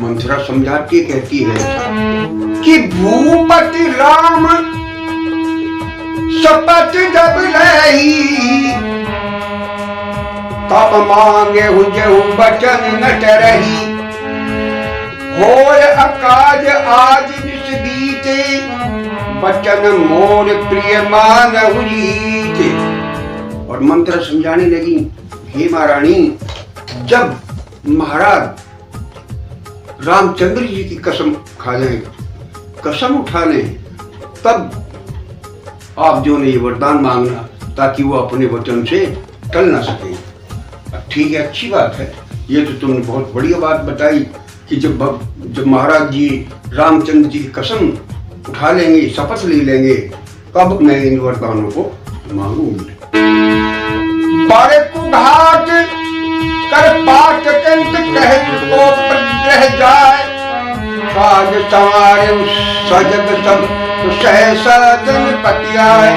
मंथरा समझाती कहती है कि भूपति राम शपथ जब लही, तब मांगे हुजहु बचन न टरही। होय अकाज आज निस बीते, बचन मोर प्रिय मानहु जीते। और मंत्र समझाने लगी, हे महारानी, जब महाराज रामचंद्र जी की कसम खा लें, कसम उठा लें, तब आप जो ने ये वरदान मांगना ताकि वो अपने वचन से टल ना सके। ठीक है, अच्छी बात है, ये तो तुमने बहुत बढ़िया बात बताई कि जब महाराज जी रामचंद्र जी की कसम उठा लेंगे, शपथ ले लेंगे, तब मैं इन वरदानों को मांगूंगी। बड़े कुघाट कर पाठ कंठ कह तो प्रग्रह जाए, काज संवारे सजग सब सहसा जन पति आए।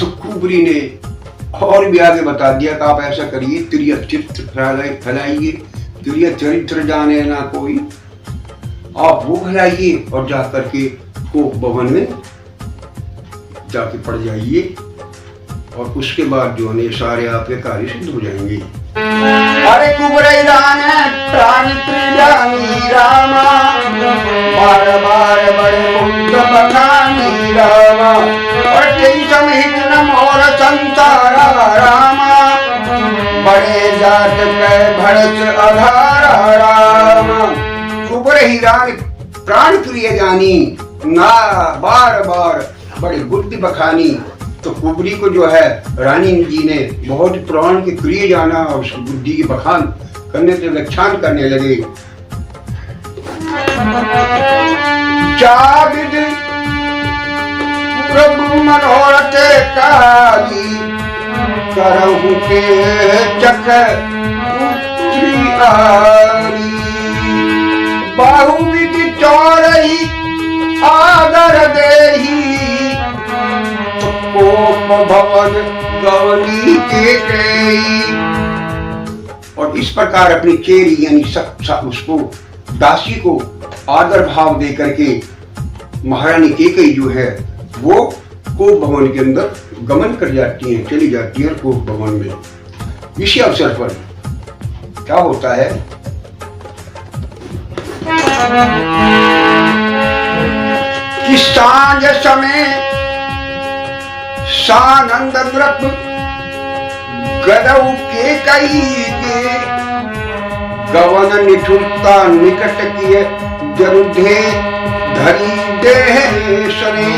तो कुबरी ने और भी आगे बता दिया कि आप ऐसा करिए, तिर्य चित्र फैलाइए, तिर्य चरित्र जाने ना कोई, आप वो फैलाइए और जाकर के कोप भवन में जाके पड़ जाइए, और उसके बाद जो है सारे आपके कार्य सिद्ध हो जाएंगे। अरे कुबरे जाने प्राण प्रियानी रामा, बार बार बड़े मुक्त बखानी रामा, और तेई समित न मोर संसारा रामा, बड़े जात के भड़स अधारा रामा। कुबरे ही रानी प्राण प्रिय जानी ना, बार बार बड़े बुद्धि बखानी। तो कुबरी को जो है रानी जी ने बहुत प्राण के प्रिय जाना और उसकी बुद्धि की बखान करने से व्याख्यान करने लगे। जाविद प्रभु मनोरथ काली, करहु के चक पुत्री आली, बाहुविद चौरही आदर देही, कोप भवन गवनी के कई। और इस प्रकार अपनी चेरी यानी उसको दासी को आदर भाव दे करके महारानी केकई जो है वो कोप भवन के अंदर गमन कर जाती है, चली जाती है कोप भवन में। इसी अवसर पर क्या होता है कि सांझ समय सानंद नृप गदऊ केकई के, गवन निठुरता निकट किए जरुधे धरी देह शनि।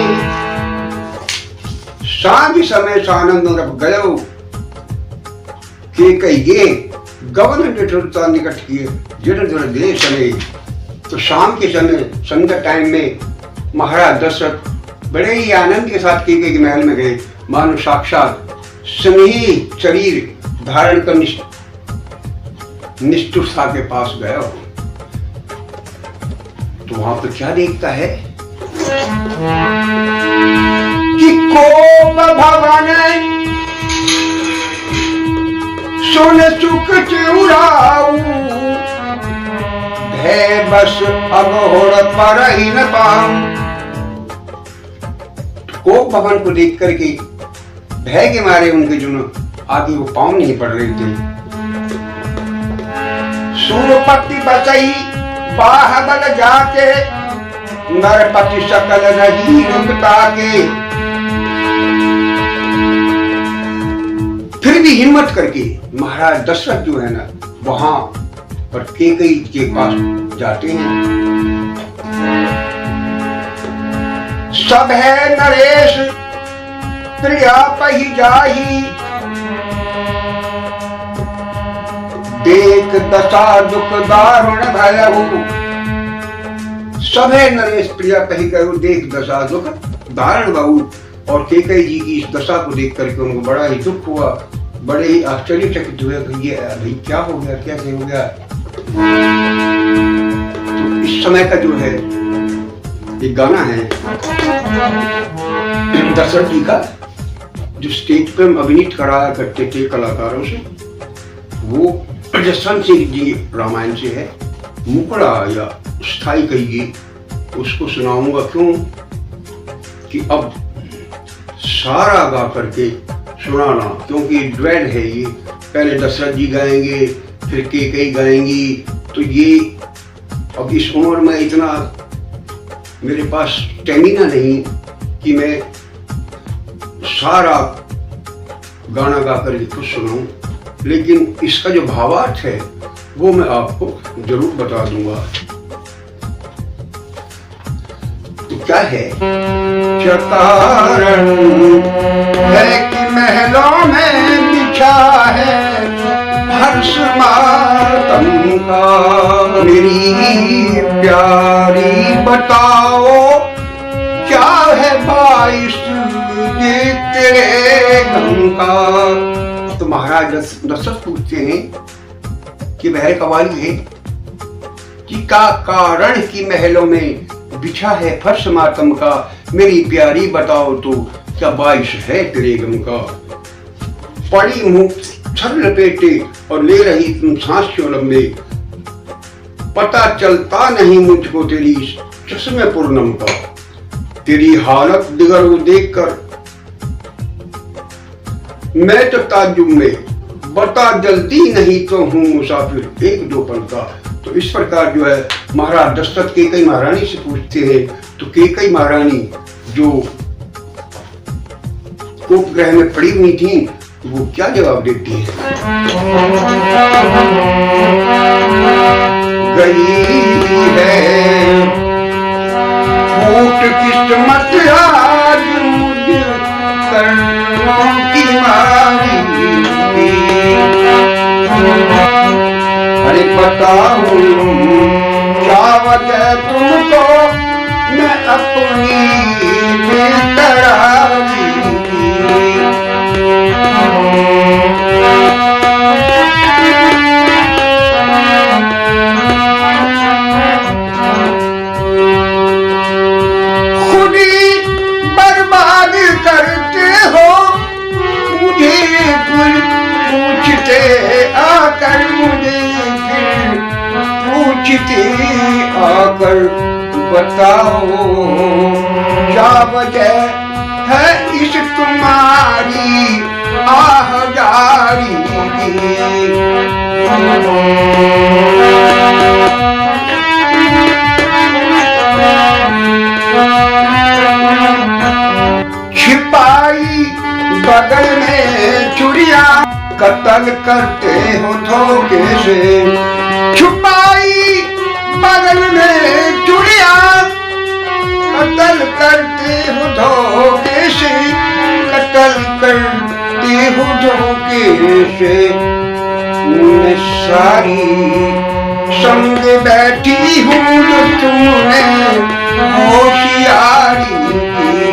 सांझ समय सानंद नृप गदऊ केकई के, गवन निठुरता निकट किए जरुधे देह शनि। तो शाम के समय संध्या टाइम में महाराज दशरथ बड़े ही आनंद के साथ केकई के महल में गए, मानो साक्षात स्नेही शरीर धारण कर निष्ठुरता के पास गया हो। तो वहां पर क्या देखता है कि कोप भवन सुन सुख चिउराऊ, भय बस अघोर पर ही न पाऊं। कोप भवन को देख करके भय के मारे उनके जो आगे वो पांव नहीं पड़ रहे थे। सूरपति बसई बाहबल जाके, नरपति सकल रही रुकता के। फिर भी हिम्मत करके महाराज दशरथ जो है ना वहां पर केकई के पास जाते हैं। सब है नरेश प्रिया पही जाही, देख दशा दुख दारुण भयहु। सब है नरेश प्रिया पही कहु, देख दशा दुख दारुण बहु। और केकई जी की इस दशा को देख करके उनको बड़ा ही दुख हुआ, बड़े ही आश्चर्यचकित हुए कि ये भाई क्या हो गया, कैसे हो गया। तो इस समय का जो है एक गाना है दशरथ जी का, जो स्टेज पे हम अभिनीत कराया करते थे कलाकारों से, वो जसवंत सिंह जी रामायण से है, मुकड़ा या स्थाई कहिए, उसको सुनाऊंगा। क्यों कि अब सारा गा करके सुनाना, क्योंकि ड्वेल है ये, पहले दशरथ जी गाएंगे फिर कैकेयी गाएंगी, तो ये अब इस उम्र में इतना मेरे पास स्टेमिना नहीं कि मैं सारा गाना गा कर खुद सुनाऊं, लेकिन इसका जो भावार्थ है वो मैं आपको जरूर बता दूंगा। तो क्या है? चकारण है कि महलों में बिछा है हर्ष मातम का, मेरी प्यारी बताओ क्या है बाइस ये तेरे गम का। तो महाराज दशरथ पूछते हैं कि बहर कवाली है कि का कारण की महलों में बिछा है फर्श मातम का, मेरी प्यारी बताओ तो क्या बाइश है तेरे गम का। पड़ी मुंह छल लपेटे और ले रही तुम सांस क्यों लंबे, पता चलता नहीं मुझको तेरी चश्मे पूर्णम का। तेरी हालत दिगर वो देखकर मैं तो ताज्जुब में, बता जल्दी नहीं तो हूँ मुसाफिर एक दो पल का। तो इस प्रकार जो है महाराज दशरथ कैकेयी महारानी से पूछते हैं, तो कैकेयी महारानी जो कोप ग्रह में पड़ी हुई थी वो क्या जवाब देती है? गई है फूट किस्मत आज मुझे कर्मों की मारी, अरे बताओ क्या वजह तुमको मैं अपनी बेकरारी। आकर मुझे फिर पूछते आकर बताओ क्या वजह है इस तुम्हारी आह जारी। छिपाई बगल में चुड़िया कत्ल करते हो धोखे से, छुपाई बगल में चुड़िया कत्ल करते हो धोखे से, कत्ल करते हो धोखे से। मैं सारी संग बैठी हूँ जो तुमने होशियारी की।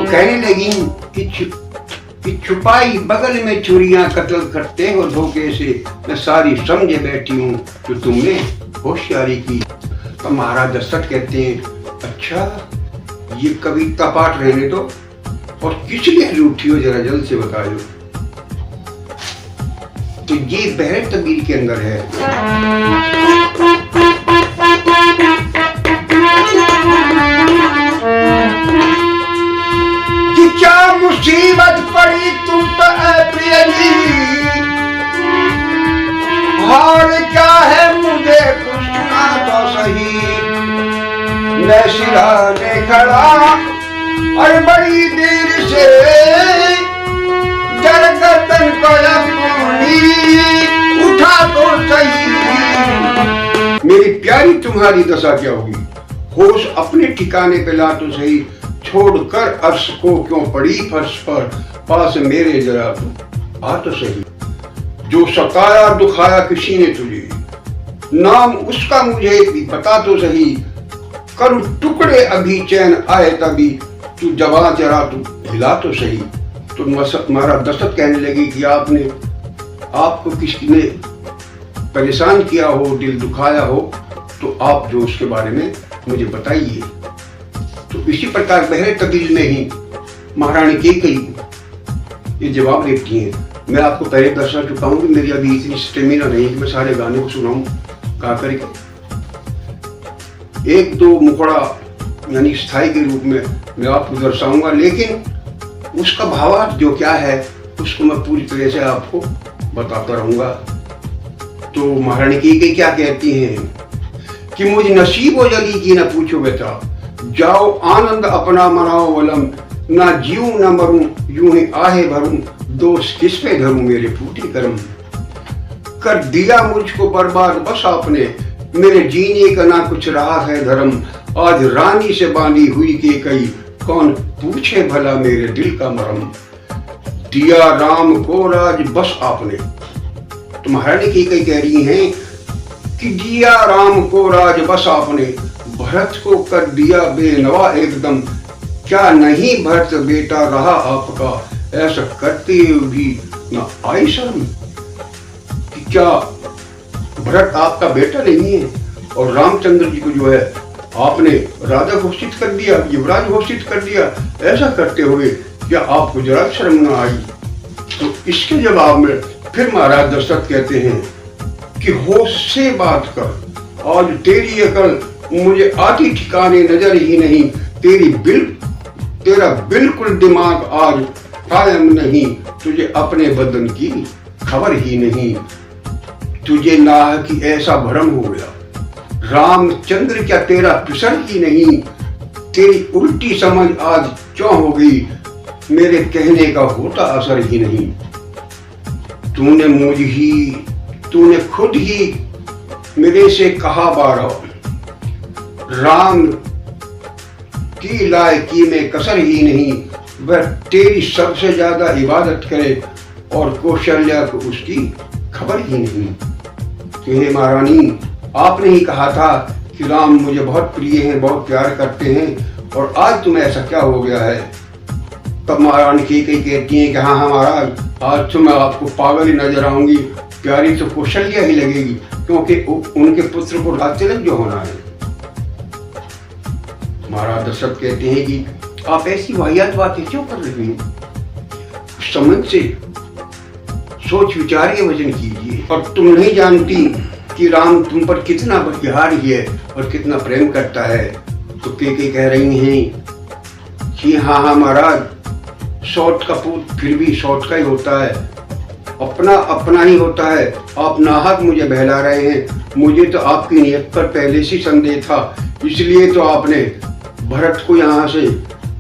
कहने लगी कि छुपाई बगल में चुड़ियां कत्ल करते हो धोखे से, मैं सारी समझे बैठी हूँ जो तुमने होशियारी की। तो महाराज दशरथ कहते हैं, अच्छा ये कविता पाठ रहने दो और किस लिए रूठी हो जरा जल्द से बताओ। तो ये बहर तबीर के अंदर है। क्या मुसीबत पड़ी तुम पर प्रिय जी, और क्या है मुझे कुछ सुना तो सही। मैं सिराने खड़ा और बड़ी देर से जरगतन को अपनी उठा तो सही। मेरी प्यारी तुम्हारी दशा क्या होगी, होश अपने ठिकाने पे ला तो सही। छोड़कर अर्श को क्यों पड़ी फर्श पर, पास मेरे जरा आ तो सही। जो सताया दुखाया किसी ने तुझे, नाम उसका मुझे भी बता तो सही। करूं टुकड़े अभी चैन आए तभी, तू जवा जरा तू हिला तो सही। तो महाराज दशरथ कहने लगे कि आपको किसने परेशान किया हो, दिल दुखाया हो, तो आप जो उसके बारे में मुझे बताइए। तो इसी प्रकार बहरे तबील में ही महारानी कैकेयी ये जवाब देती हैं। मैं आपको पहले दर्शा चुका हूँ कि मेरी अभी इतनी स्टेमिना नहीं कि मैं सारे गाने को सुनाऊं गा करके। एक दो मुखड़ा यानी स्थाई के रूप में मैं आपको दर्शाऊंगा, लेकिन उसका भावार्थ जो क्या है उसको मैं पूरी तरह से आपको बताता रहूंगा। तो महारानी कैकेयी क्या कहती हैं कि मुझ नसीबो जली की न पूछो बेटा, जाओ आनंद अपना मनाओ वलम, ना जीऊं न मरूं यूं ही आहे भरूं, दोष किस पे धरूं मेरे फूटे कर्म। कर दिया मुझको बर्बाद बस आपने, मेरे जीने का ना कुछ रहा है धर्म। आज रानी से बांधी हुई कैकेयी, कौन पूछे भला मेरे दिल का मरम। दिया राम को राज बस आपने। तो महारानी कैकेयी कह रही हैं कि दिया राम को राज बस आपने, भरत को कर दिया बेनवा एकदम। क्या नहीं भरत बेटा रहा आपका, ऐसा करते भी न आई शर्म। कि क्या भरत आपका बेटा नहीं है और रामचंद्र जी को जो है आपने राजा घोषित कर दिया, युवराज घोषित कर दिया, ऐसा करते हुए क्या आपको जरा शर्म न आई। तो इसके जवाब में फिर महाराज दशरथ कहते हैं कि होश से बात कर, आज तेरी अकल मुझे आती ठिकाने नजर ही नहीं। तेरा बिल्कुल दिमाग आज कायम नहीं, तुझे अपने बदन की खबर ही नहीं। तुझे नाह की ऐसा भ्रम हो गया, रामचंद्र क्या तेरा पिसर ही नहीं। तेरी उल्टी समझ आज क्यों हो गई, मेरे कहने का होता असर ही नहीं। तूने खुद ही मेरे से कहा बारह, राम की लायकी में कसर ही नहीं। वह तेरी सबसे ज्यादा इबादत करे और कौशल्या को उसकी खबर ही नहीं। तो हे महारानी, आपने ही कहा था कि राम मुझे बहुत प्रिय हैं, बहुत प्यार करते हैं, और आज तुम्हें ऐसा क्या हो गया है। तब महारानी कैकेयी कहती हैं कि हाँ महाराज, आज तो मैं आपको पागल ही नजर आऊंगी, प्यारी तो कौशल्या ही लगेगी, क्योंकि उनके पुत्र को राजतिलक जो होना है। महाराज दशरथ कहते हैं कि आप ऐसी वाहियात बातें क्यों कर रही हैं, समझ से सोच विचार के वचन कीजिए। और तुम नहीं जानती कि राम तुम पर कितना बलिहारी है और कितना प्रेम करता है। तो कैकेयी कह रही हैं कि हाँ महाराज, सौत का पूत फिर भी सौत का ही होता है, अपना अपना ही होता है। आप नाहक मुझे बहला रहे हैं, मुझे तो आपकी नियत पर पहले से संदेह था, इसलिए तो आपने भरत को यहाँ से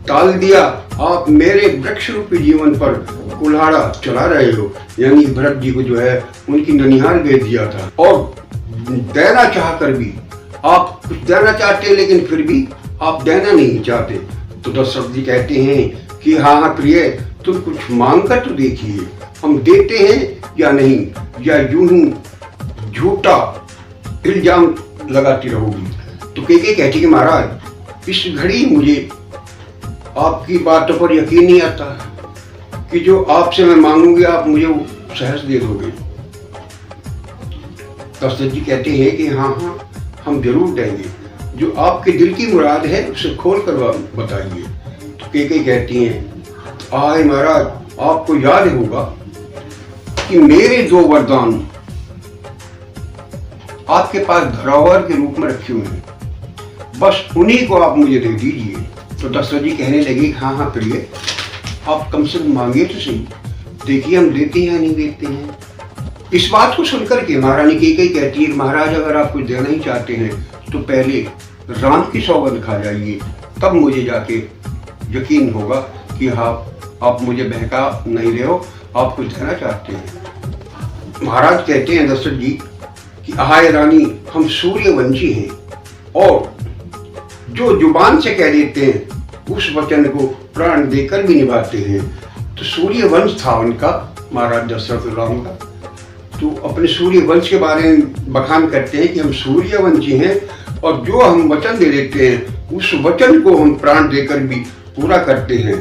टाल दिया। आप मेरे वृक्ष रूपी जीवन पर कुल्हाड़ा चला रहे हो, यानी भरत जी को जो है उनकी ननिहाल भेज दिया था, और देना चाहकर भी आप कुछ देना चाहते, लेकिन फिर भी आप देना नहीं चाहते। तो दशरथ जी कहते हैं कि हाँ हाँ प्रिय, तुम कुछ मांग कर तो देखिए, हम देते हैं या नहीं, या यूं ही झूठा इल्जाम लगाती रहोगी। तो कैकेयी कहती कि महाराज, इस घड़ी मुझे आपकी बातों पर यकीन नहीं आता कि जो आपसे मैं मांगूंगी आप मुझे वो सहज दे दोगे। दशरथ जी कहते हैं कि हाँ हाँ, हम जरूर देंगे, जो आपके दिल की मुराद है उसे खोल कर बताइए। तो कैकेयी कहती हैं, आए महाराज, आपको याद होगा कि मेरे दो वरदान आपके पास धरोहर के रूप में रखे हुए हैं, बस उन्हीं को आप मुझे दे दीजिए। तो दशरथ जी कहने लगे, हाँ हाँ प्रिय, आप कम से कम मांगे तो सही, देखिए हम देते हैं या नहीं देते हैं। इस बात को सुनकर के महारानी कैकेयी कहती है, महाराज अगर आप कुछ देना ही चाहते हैं तो पहले राम की सौगंध खा जाइए, तब मुझे जाके यकीन होगा कि हाँ आप मुझे बहका नहीं रहे हो, आप कुछ देना चाहते हैं। महाराज कहते हैं दशरथ जी कि आहाय रानी, हम सूर्यवंशी हैं और जो जुबान से कह देते हैं उस वचन को प्राण देकर भी निभाते हैं। तो सूर्यवंश था उनका, महाराज दशरथ राम का। तो अपने सूर्यवंश के बारे में बखान करते हैं कि हम सूर्यवंशी हैं और जो हम वचन दे देते हैं उस वचन को हम प्राण देकर भी पूरा करते हैं।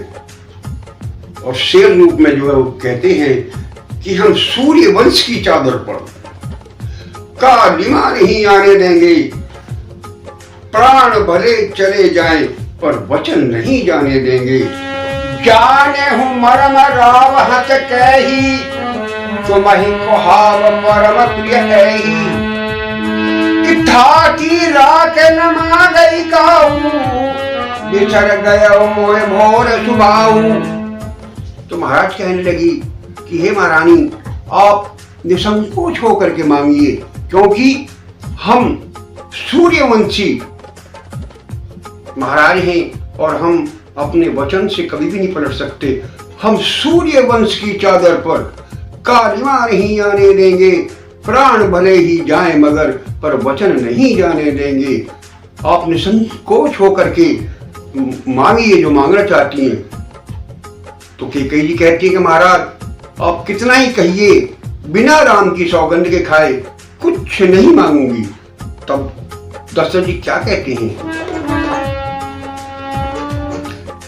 और शेर रूप में जो है वो कहते हैं कि हम सूर्यवंश की चादर पर कालिमा नहीं आने देंगे, प्राण भले चले जाएं पर वचन नहीं जाने देंगे। जाने हूँ मरम राव हत कही, तुम्हि कुहाव परम प्रिय ऐही। कि ठाकी राख नमा गई काऊ, बिछड़ गयो मोए भोर सुबाऊ। तो महाराज कहने लगी कि हे महारानी, आप निसंकोच होकर के मांगिए, क्योंकि हम सूर्यवंशी महाराज हैं और हम अपने वचन से कभी भी नहीं पलट सकते। हम सूर्यवंश की चादर पर कालिमा नहीं आने देंगे। प्राण भले ही जाए मगर पर वचन नहीं जाने देंगे। आप निसंकोच होकर के मांगिए जो मांगना चाहती हैं। तो कैकेयी जी कहती है कि महाराज आप कितना ही कहिए, बिना राम की सौगंध के खाए कुछ नहीं मांगूंगी। तब दशरथ जी क्या कहते हैं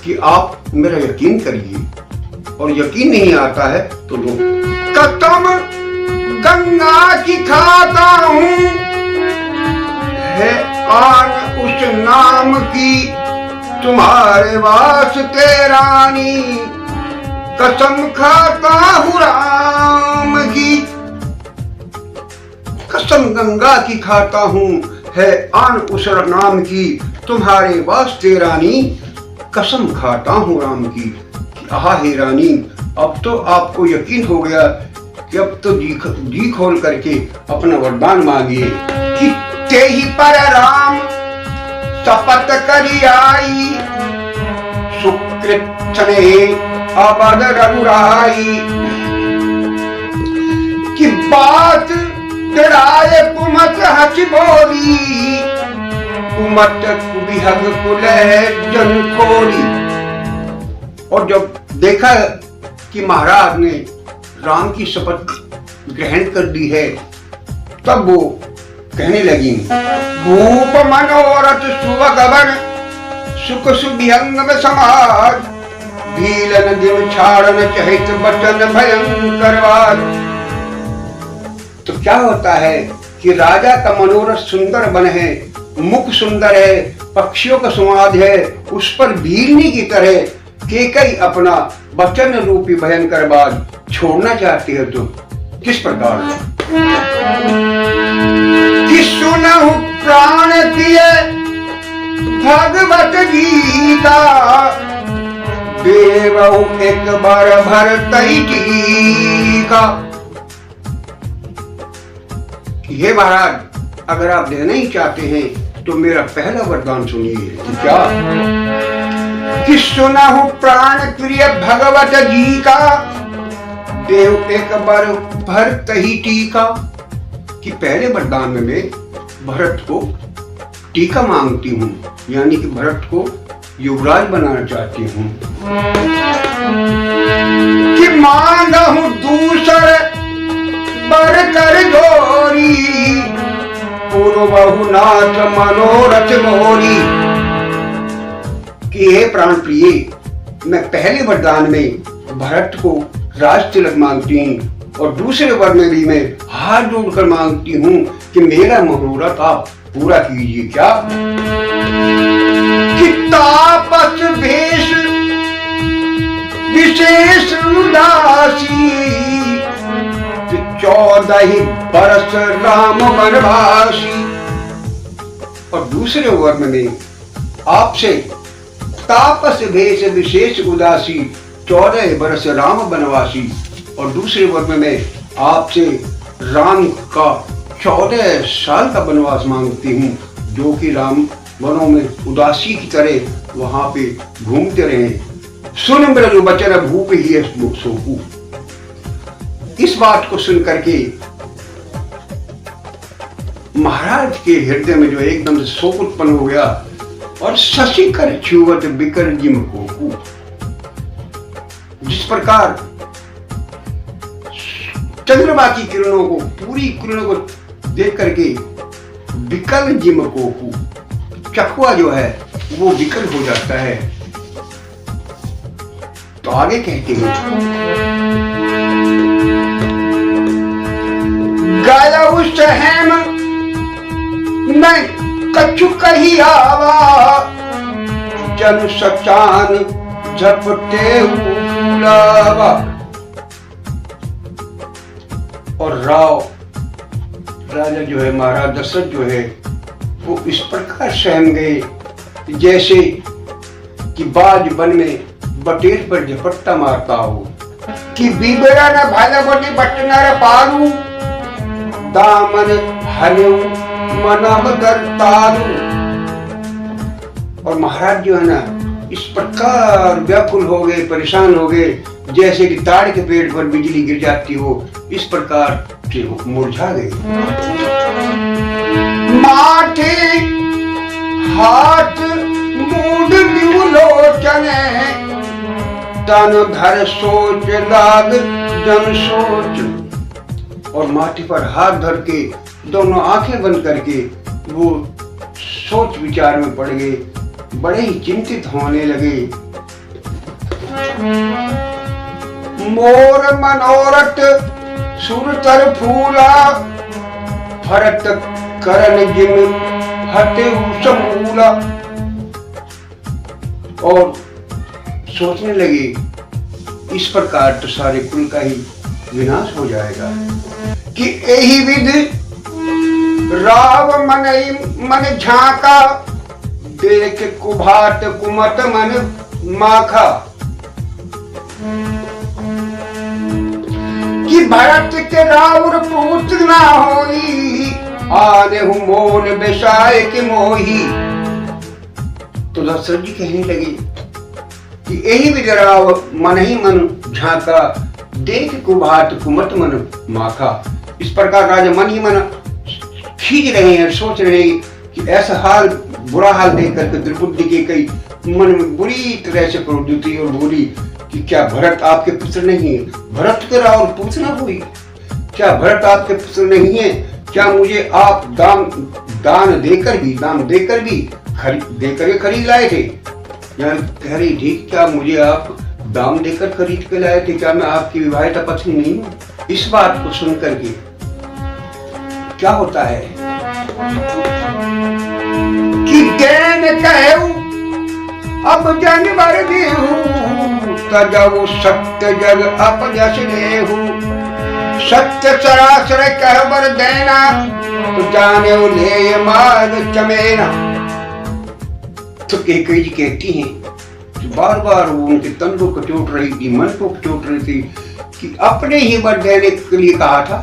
कि आप मेरा यकीन करिए, और यकीन नहीं आता है तो लो। कसम गंगा की खाता हूं, है आन उस नाम की तुम्हारे वास्ते रानी। कसम खाता हूं राम की, कसम गंगा की खाता हूं, है आन उस नाम की तुम्हारे वास्ते रानी। कसम खाता हूं राम की। आहा हे रानी, अब तो आपको यकीन हो गया कि अब तो जी खोल करके अपना वरदान मांगिए। कि ते ही पर राम शपथ करी आई, सुकृत छने अबद रघुराई। कि बात डराए कुमत हंस बोली, कुमत कुबिहग कुलह जन खोली। और जब देखा कि महाराज ने राम की शपथ ग्रहण कर दी है, तब वो कहने लगी, भूप मनोरथ सुवगवन सुख सुभिहंग में समाज। भीलन दिम छाड़न चहित बचन भयंकर वाद। तो क्या होता है कि राजा का मनोरथ सुंदर बन है, मुख सुंदर है, पक्षियों का संवाद है, उस पर भीलनी की तरह कैकेयी अपना वचन रूपी भयंकर बात छोड़ना चाहती है। तो किस प्रकार कि सुनहु प्राण किए भगवत गीता, देवहु एक बार भरतई टीका। हे महाराज, अगर आप देना ही चाहते हैं तो मेरा पहला वरदान सुनिए। क्या? कि सुनहु प्राण प्रिय भगवत जी का, देव एक बार भरत ही टीका। कि पहले वरदान में मैं भरत को टीका मांगती हूँ, यानी कि भरत को युवराज बनाना चाहती हूँ। कि मांगहु दूसर बर कर जोरी, पूर्वहु नाथ मनोरथ मोरी। कि हे प्राण प्रिय, मैं पहले वरदान में भरत को राज तिलक मांगती हूँ, और दूसरे वर में भी मैं हाथ जोड़कर मांगती हूँ कि मेरा मनोरथ आप पूरा कीजिए। क्या? कि तापस भेष विशेष उदासी, 14 बरस राम वनवासी। और दूसरे वर में आपसे तापस भेष विशेष उदासी, 14 बरस राम वनवासी। और दूसरे वर्ग में आपसे राम का 14 साल का वनवास मांगती हूँ, जो कि राम वनों में उदासी की तरह वहां पे घूमते रहे। सुन ब्रज बचन भूप ही सोकू। इस बात को सुन करके महाराज के हृदय में जो एकदम से शोक उत्पन्न हो गया, और शशिकर छुवत बिकर जिम कोकू। जिस प्रकार चंद्रमा की किरणों को, पूरी किरणों को देख करके विकल जिम कोकू, चकवा जो है वो विकल हो जाता है। तो आगे कहते हैं, गाया उस हेम मैं कछु कही आवा, जन सचान झपटे बुलावा। और राजा जो है, महाराज दशरथ जो है, वो इस प्रकार सहम गए जैसे कि बाज वन में बटेर पर झपट्टा मारता हो। कि बिगड़ा न भाला बटी बटनर पारू, दामन हल्यू मनम दर तारू। और महाराज जो है ना, इस प्रकार व्याकुल हो गए, परेशान हो गए, जैसे कि ताड़ के पेड़ पर बिजली गिर जाती हो, इस प्रकार से मुरझा गए। माथे हाथ मूड लोचने, तन धर सोच लाग जन सोच। और माथे पर हाथ धर के, दोनों आंखें बंद करके वो सोच विचार में पड़ गए, बड़े ही चिंतित होने लगे। मोर मनोरथ सुरतर फूला, भरत करन जिन हते समूला। और सोचने लगे इस प्रकार तो सारे कुल का ही विनाश हो जाएगा। कि यही विधि राव मन झांका, देख कुभात कुमत मन माखा। कि भरत के राउर पुत्र ना होई, आने हूँ मोन बेसाए के मोही। तो दशरथ जी कहने लगे कि यही विजराव मन ही मन झांका, देख कुभात कुमत मन माखा। इस प्रकार राजा मन ही मन खींच रहे हैं, सोच रहे हैं कि ऐसा हाल, बुरा हाल देख करके द्रौपदी के कई मन में बुरी तरह से प्रवृत्ति और बोली कि क्या भरत आपके पुत्र नहीं है? भरत के राव पुत्र ना हुई? क्या भरत आपके पुत्र नहीं है? क्या मुझे आप दान देकर भी खरीद लाए थे? या कह रही ठीक, क्या मुझे आप दाम देकर खरीद के लाए थे? क्या मैं आपकी विवाहिता पत्नी नहीं हूँ? इस बात को सुनकर के क्या होता है कि देन कहूं अब जानवर देहू, तजऊ सत्य जग अपजस देहू। सत्य सरासर कहबर देना, तो जाने ले मार्ग चमेना। तो कैकेयी जी कहती हैं कि बार बार वो उनके तन को कचोट रही थी, मन को कचोट रही थी कि अपने ही वर देने के लिए कहा था,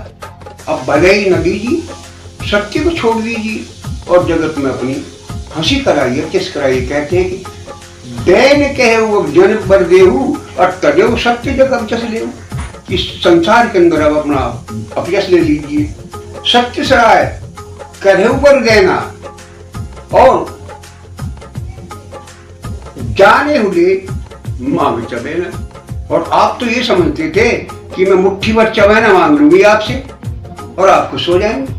अब भलाई न दीजिए, सत्य को छोड़ दीजिए और जगत में अपनी हंसी कराइए, किस कराइए। कहते हैं कि दैन कहे वो जन बर देहू, और तजेऊ सत्य जग अपजस देहू। इस संसार के अंदर अब अपना अपयश ले लीजिए, सत्य सराय करेऊ बर देना, और जाने हुए मांग चबेना। और आप तो ये समझते थे कि मैं मुट्ठी भर चबेना मांग लूंगी आपसे और आप खुश हो जाएंगे।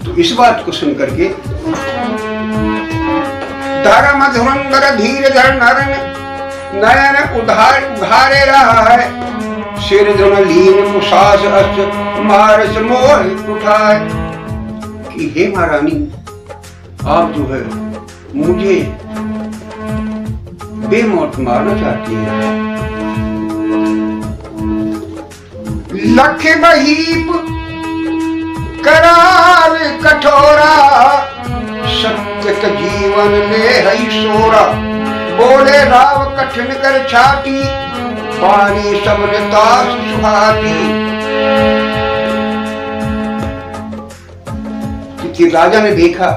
तो इस बात को सुन करके धर्म धुरंधर धीर धर नरन, नयन उधारे रहा है। सिर धुन लीन मुसास अस मारस मोह उठाए। कि हे महारानी, आप जो है मुझे बेमौत मारना चाहती है। लख महीप कराल कठोरा, सत्य का जीवन ले हई सोरा। बोले राव कठिन कर छाती, पानी सबने तास सुहाती। कि राजा ने देखा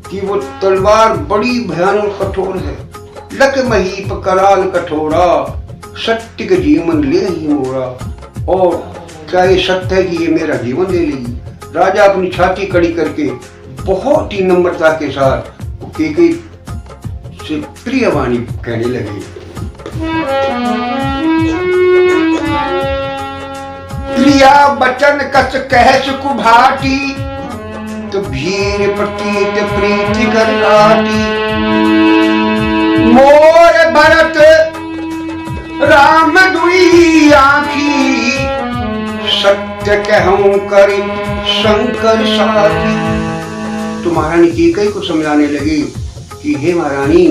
कि वो तलवार बड़ी भयानक कठोर है। लक महीप कराल कठोरा, सत्य के जीवन ले ही मोरा। और क्या ये सत्य है कि ये मेरा जीवन ले लेगी? राजा अपनी छाती कड़ी करके बहुत ही नम्रता के साथ कैकेयी से प्रिय वाणी कहने लगे। प्रिया बचन कस कह सुकुभाटी, तो भीर प्रतीत प्रीति कर लाटी। मोर भरत राम दुई आँखी, सत्य कहूं करी शंकर साथी। तो महारानी कैकेयी को समझाने लगी कि हे महारानी,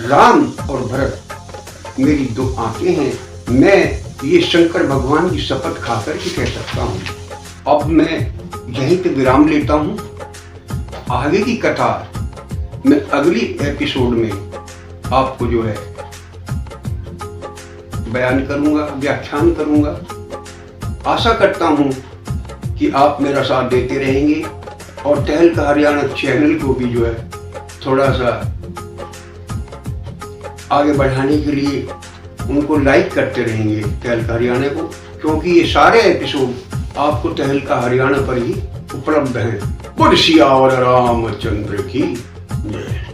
राम और भरत मेरी दो आंखें हैं। मैं ये शंकर भगवान की शपथ खाकर के कह सकता हूँ। अब मैं यहीं पे विराम लेता हूँ। आगे की कथा मैं अगली एपिसोड में आपको जो है बयान करूंगा, व्याख्यान करूंगा। आशा करता हूं कि आप मेरा साथ देते रहेंगे और तहलका हरियाणा चैनल को भी जो है थोड़ा सा आगे बढ़ाने के लिए उनको लाइक करते रहेंगे तहलका हरियाणा को, क्योंकि ये सारे एपिसोड आपको तहलका हरियाणा पर ही उपलब्ध हैं। बोल सियावर रामचंद्र की जय।